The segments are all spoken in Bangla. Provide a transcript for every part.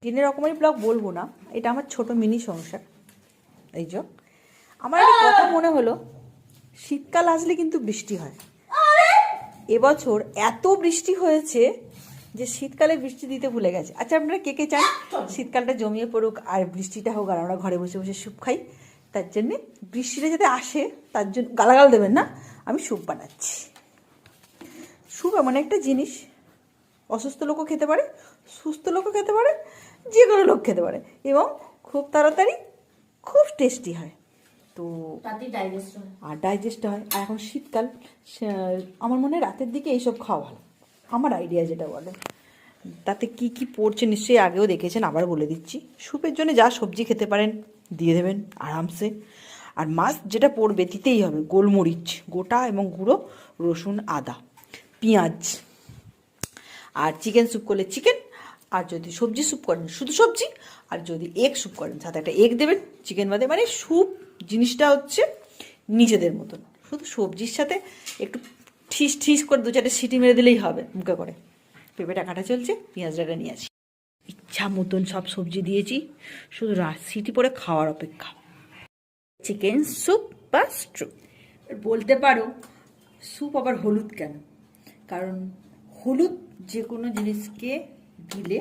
দিনের রকমারি ব্লগ বলবো না, এটা আমার ছোট মিনি সংসার। এই যে আমার একটা কথা মনে হলো, শীতকাল আসলে কিন্তু বৃষ্টি হয়। এবছর এত বৃষ্টি হয়েছে যে শীতকালে বৃষ্টি দিতে ভুলে গেছে। আচ্ছা, আপনারা কে কে চান শীতকালটা জমিয়ে পড়ুক আর বৃষ্টিটা হোক আর আমরা ঘরে বসে বসে স্যুপ খাই? তার জন্যে বৃষ্টিটা যাতে আসে তার জন্য গালাগাল দেবেন না, আমি স্যুপ বানাচ্ছি। স্যুপ এমন একটা জিনিস, অসুস্থ লোকও খেতে পারে, সুস্থ লোকও খেতে পারে, যে কোনো লোক খেতে পারে, এবং খুব তাড়াতাড়ি খুব টেস্টি হয়। তো আর ডাইজেস্ট হয়। আর এখন শীতকাল, আমার মনে হয় রাতের দিকে এইসব খাওয়া ভালো, আমার আইডিয়া যেটা বলে। তাতে কি কি পড়ছে নিশ্চয়ই আগেও দেখেছেন, আবার বলে দিচ্ছি। স্যুপের জন্য যা সবজি খেতে পারেন দিয়ে দেবেন আরামসে। আর মাছ যেটা পড়বে দিতেই হবে, গোলমরিচ গোটা এবং গুঁড়ো, রসুন, আদা, পেঁয়াজ। আর চিকেন স্যুপ করলে চিকেন, আর যদি সবজি স্যুপ করেন শুধু সবজি, আর যদি এগ স্যুপ করেন সাথে একটা এগ দেবেন চিকেন বাদে। মানে স্যুপ জিনিসটা হচ্ছে নিজেদের মতন, শুধু সবজির সাথে একটু ঠিস ঠিস করে দু চারটে সিটি মেরে দিলেই হবে মুখে করে। পেঁপেটা কাটা চলছে, পেঁয়াজটা নিয়ে আসি, ইচ্ছা মতন সব সবজি দিয়েছি, শুধু সিটি পরে খাওয়ার অপেক্ষা। চিকেন স্যুপ বা স্ট্রু। বলতে পারো স্যুপ আবার হলুদ কেন? কারণ হলুদ যে কোনো জিনিসকে দিলে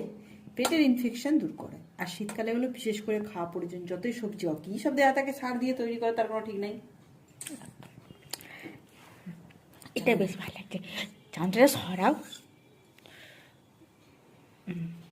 পেটের ইনফেকশন দূর করে। আর শীতকালে হলো বিশেষ করে খাওয়া প্রয়োজন, যতই সবজি হোক, কী সব দেওয়া থাকে সার দিয়ে তৈরি করে তার কোনো ঠিক নেই। এটা বেশ ভালো লাগছে, চানটা সরাও।